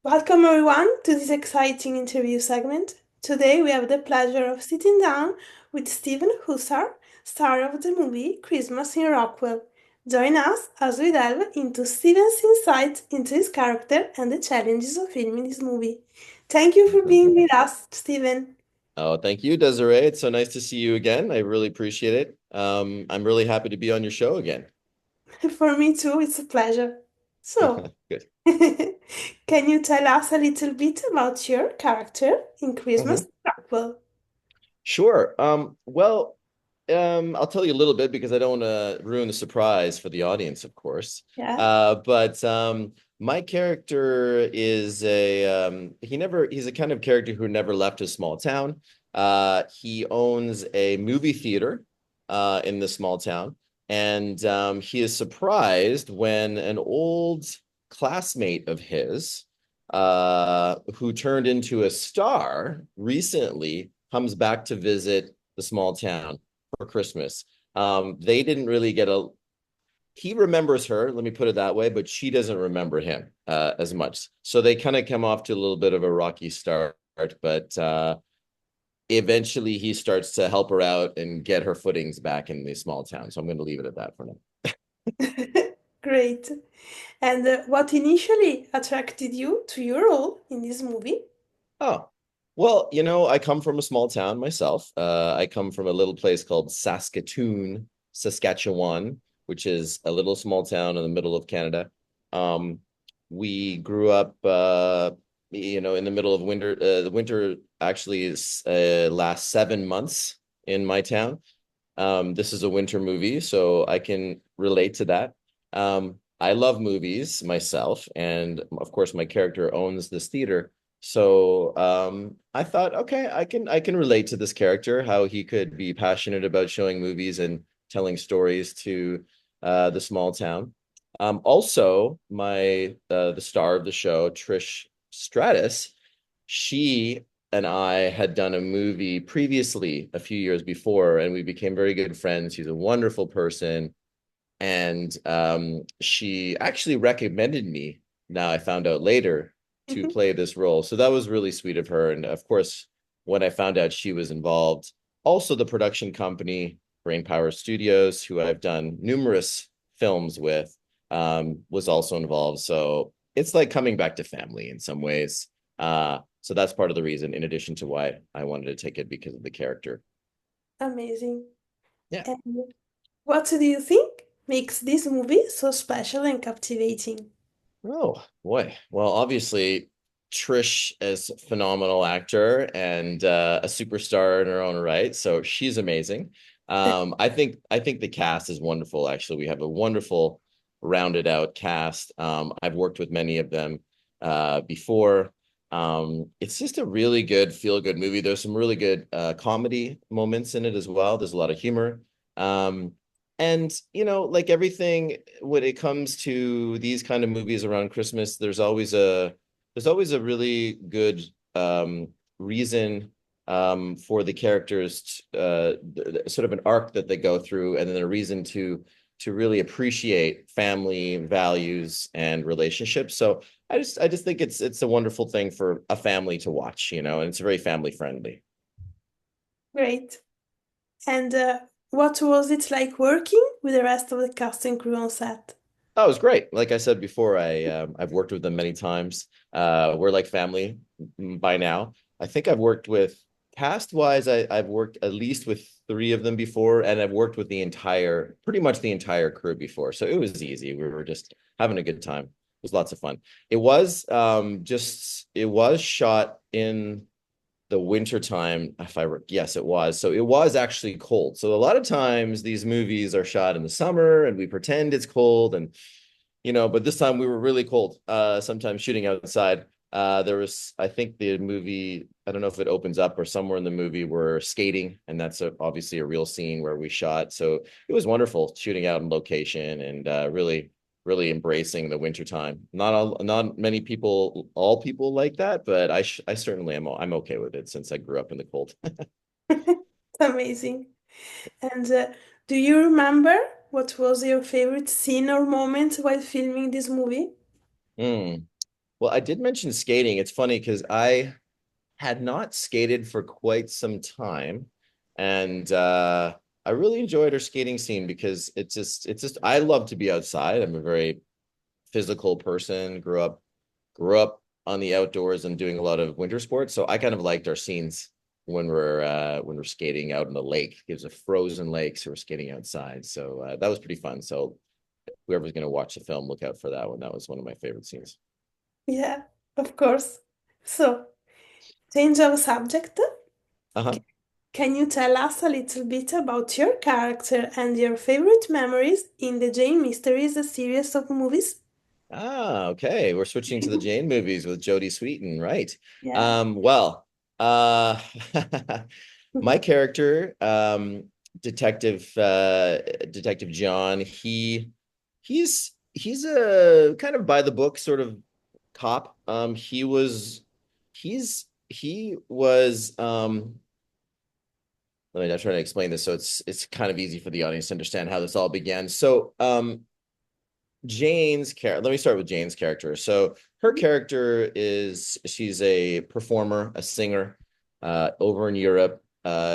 Welcome everyone to this exciting interview segment. Today we have the pleasure of sitting down with Stephen Huszar, star of the movie Christmas in Rockwell. Join us as we delve into Stephen's insights into his character and the challenges of filming this movie. Thank you for being with us, Stephen. Oh, thank you, Desiree. It's so nice to see you again. I really appreciate it. I'm really happy to be on your show again. For me too, it's a pleasure. So, Good. can you tell us a little bit about your character in Christmas Mhm. in Rockwell? Sure. I'll tell you a little bit because I don't want to ruin the surprise for the audience, of course. Yeah. But my character is he's a kind of character who never left his small town. He owns a movie theater in the small town, and he is surprised when an old classmate of his, who turned into a star recently, comes back to visit the small town for Christmas. They didn't really get a He remembers her, let me put it that way, but she doesn't remember him as much. So they kind of come off to a little bit of a rocky start, but eventually he starts to help her out and get her footings back in the small town. So I'm going to leave it at that for now. Great. And what initially attracted you to your role in this movie? Oh, well, I come from a small town myself. I come from a little place called Saskatoon, Saskatchewan, which is a little small town in the middle of Canada. Um, we grew up, in the middle of winter. The winter actually is lasts 7 months in my town. This is a winter movie, so I can relate to that. I love movies myself, and of course, my character owns this theater. So I thought, okay, I can relate to this character, how he could be passionate about showing movies and telling stories to the small town. Also, my the star of the show, Trish Stratus, she and I had done a movie previously a few years before, and we became very good friends. She's a wonderful person, and she actually recommended me. Now I found out later to Mhm. play this role, so that was really sweet of her. And of course, when I found out she was involved, also the production company Brainpower Studios, who I've done numerous films with, was also involved. So it's like coming back to family in some ways. So that's part of the reason, in addition to why I wanted to take it because of the character. Amazing. Yeah. And what do you think makes this movie so special and captivating? Oh boy. Well, obviously, Trish is a phenomenal actor and a superstar in her own right. So she's amazing. I think the cast is wonderful. Actually, we have a wonderful rounded out cast. I've worked with many of them before. It's just a really good feel good movie. There's some really good comedy moments in it as well. There's a lot of humor. Um, and like everything when it comes to these kind of movies around Christmas, there's always a really good reason for the characters, sort of an arc that they go through, and then a reason to really appreciate family values and relationships. So I just think it's a wonderful thing for a family to watch, and it's very family friendly. Great. And what was it like working with the rest of the cast and crew on set? Oh, it was great. Like I said before, I've worked with them many times. We're like family by now. I think I've worked with cast wise, I've worked at least with three of them before, and I've worked with pretty much the entire crew before. So it was easy. We were just having a good time. It was lots of fun. It was shot in the winter time, yes, it was. So it was actually cold. So a lot of times these movies are shot in the summer and we pretend it's cold, and but this time we were really cold. Sometimes shooting outside. There was, I think the movie, I don't know if it opens up or somewhere in the movie we're skating, and that's obviously a real scene where we shot. So it was wonderful shooting out in location and really, really embracing the winter time. Not many people, all people like that, but I certainly am. I'm okay with it since I grew up in the cold. Amazing. And do you remember what was your favorite scene or moment while filming this movie? Hmm. Well, I did mention skating. It's funny because I had not skated for quite some time, and I really enjoyed our skating scene because it's just I love to be outside. I'm a very physical person. Grew up on the outdoors and doing a lot of winter sports, so I kind of liked our scenes when we're skating out in the lake. It was a frozen lake, so we're skating outside. So that was pretty fun. So whoever's going to watch the film, look out for that one. That was one of my favorite scenes. Yeah, of course. So, change of subject. Uh-huh. Can you tell us a little bit about your character and your favorite memories in the Jane Mysteries series of movies? Ah, okay. We're switching to the Jane movies with Jodie Sweetin, right? Yeah. Well, uh my character, Detective John, he's a kind of by the book sort of cop. He was let me try to explain this so it's kind of easy for the audience to understand how this all began. So Jane's character, let me start with Jane's character. So her character is she's a performer, a singer, over in Europe.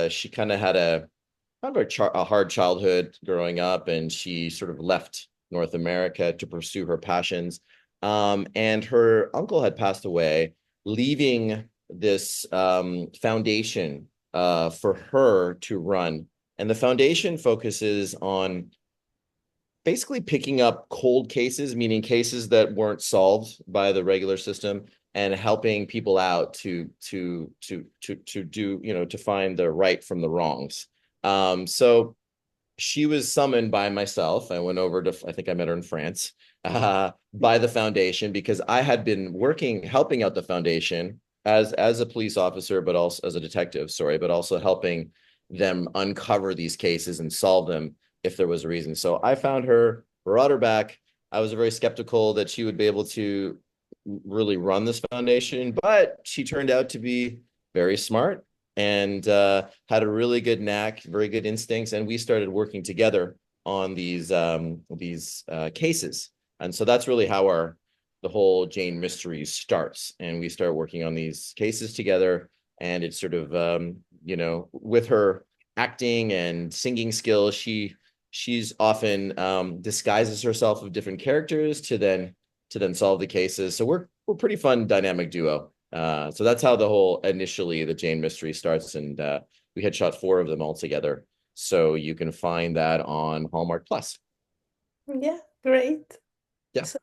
She kind of had a hard childhood growing up, and she sort of left North America to pursue her passions. And her uncle had passed away, leaving this foundation for her to run. And the foundation focuses on basically picking up cold cases, meaning cases that weren't solved by the regular system, and helping people out to do, to find the right from the wrongs. So she was summoned by myself. I went over to, I think I met her in France, by the foundation because I had been working, helping out the foundation as a police officer, but also as a detective, sorry, but also helping them uncover these cases and solve them if there was a reason. So I found her, brought her back. I was very skeptical that she would be able to really run this foundation, but she turned out to be very smart and had a really good knack, very good instincts, and we started working together on these cases. And so that's really how our the whole Jane mystery starts. And we start working on these cases together, and it's sort of with her acting and singing skills, she's often disguises herself of different characters to then solve the cases. So we're pretty fun dynamic duo. So that's how the whole initially the Jane mystery starts, and we had shot 4 of them all together. So you can find that on Hallmark Plus. Yeah, great. Yeah. So,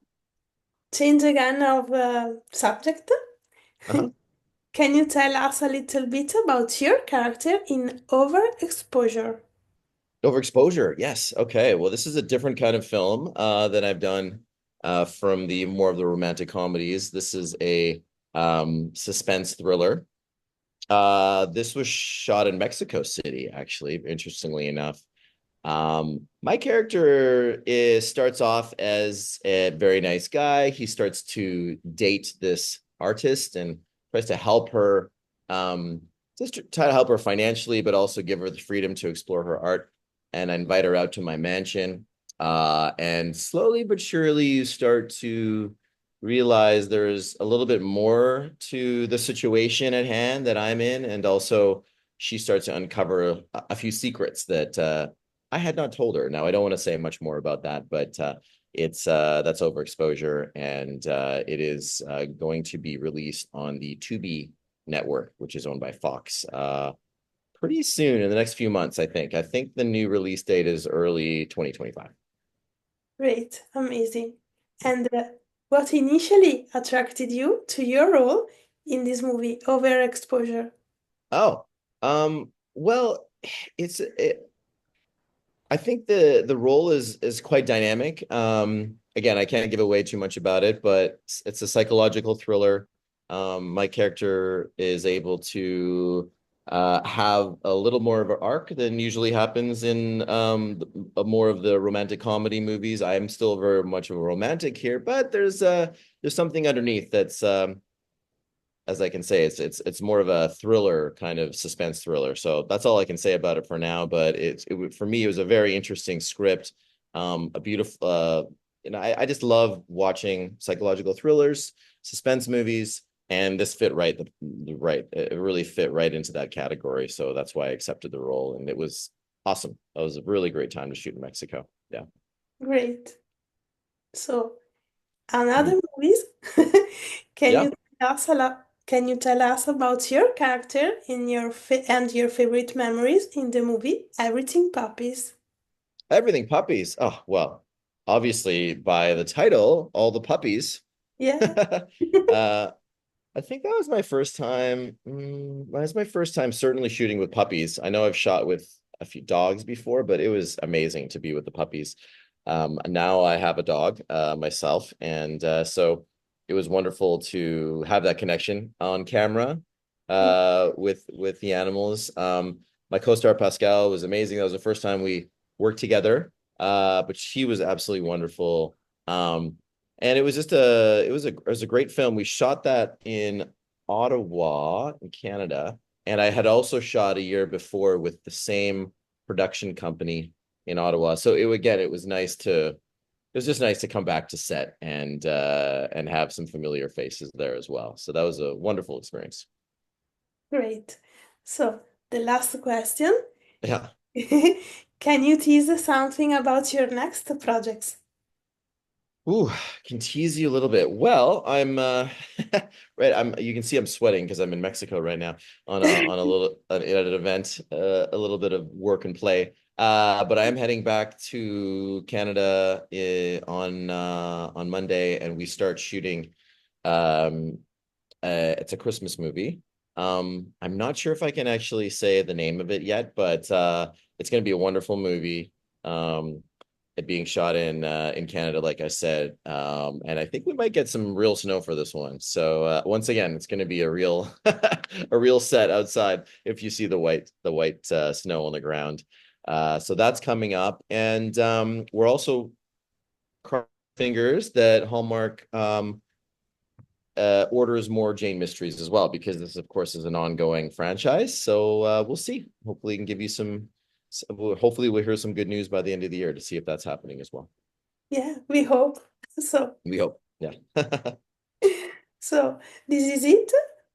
change again of subject. Uh-huh. Can you tell us a little bit about your character in Overexposure? Overexposure. Yes. Okay. Well, this is a different kind of film than I've done from the more of the romantic comedies. This is a suspense thriller. This was shot in Mexico City, actually, interestingly enough. My character starts off as a very nice guy. He starts to date this artist and tries to help her, just to try to help her financially, but also give her the freedom to explore her art. And I invite her out to my mansion. And slowly but surely, you start to realize there's a little bit more to the situation at hand that I'm in, and also she starts to uncover a few secrets that I had not told her. Now, I don't want to say much more about that, but it's that's Overexposure, and it is going to be released on the Tubi network, which is owned by Fox, pretty soon in the next few months, I think. I think the new release date is early 2025. Great, amazing. And what initially attracted you to your role in this movie, Overexposure? Oh, well, I think the role is quite dynamic. Again, I can't give away too much about it, but it's a psychological thriller. My character is able to have a little more of an arc than usually happens in more of the romantic comedy movies. I am still very much of a romantic here, but there's something underneath that's as I can say, it's more of a thriller kind of suspense thriller. So that's all I can say about it for now. But for me, it was a very interesting script, a beautiful, I just love watching psychological thrillers, suspense movies, and this fit right the right it really fit right into that category. So that's why I accepted the role, and it was awesome. That was a really great time to shoot in Mexico. Yeah. Great. So, Mhm. another movies. Can Yeah. you tell us a lot? Can you tell us about your character in and your favorite memories in the movie Everything Puppies? Everything puppies. Oh, well, obviously by the title, all the puppies. Yeah. uh I think that was my first time. That was my first time certainly shooting with puppies. I know I've shot with a few dogs before, but it was amazing to be with the puppies. Now I have a dog myself, and so it was wonderful to have that connection on camera with the animals. My co-star Pascal was amazing. That was the first time we worked together, but she was absolutely wonderful. And it was just a great film. We shot that in Ottawa in Canada, and I had also shot a year before with the same production company in Ottawa. So it was nice to it was just nice to come back to set and have some familiar faces there as well. So that was a wonderful experience. Great. So, the last question. Yeah. Can you tease something about your next projects? Ooh, can tease you a little bit. Well, I'm right. You can see I'm sweating because I'm in Mexico right now on a little at an event, a little bit of work and play. But I am heading back to Canada on Monday, and we start shooting. Um, it's a Christmas movie. I'm not sure if I can actually say the name of it yet, but it's going to be a wonderful movie. It being shot in Canada, like I said, and I think we might get some real snow for this one. So once again, it's going to be a real a real set outside if you see the white snow on the ground. So that's coming up, and we're also crossing fingers that Hallmark orders more Jane mysteries as well, because this, of course, is an ongoing franchise. So we'll see. Hopefully, we can give you hopefully, we'll hear some good news by the end of the year to see if that's happening as well. Yeah, we hope. So, We hope. Yeah. so this is it.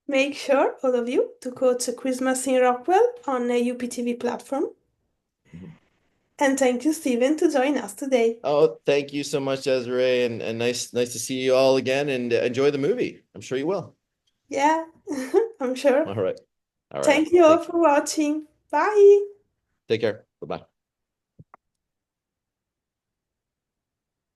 Make sure, all of you, to go to Christmas in Rockwell on a UPTV platform. And thank you, Stephen, to join us today. Oh, thank you so much, Desiree, and nice to see you all again and enjoy the movie. I'm sure you will. Yeah, I'm sure. All right. All right. Thank you all for watching. Bye. Take care. Bye-bye.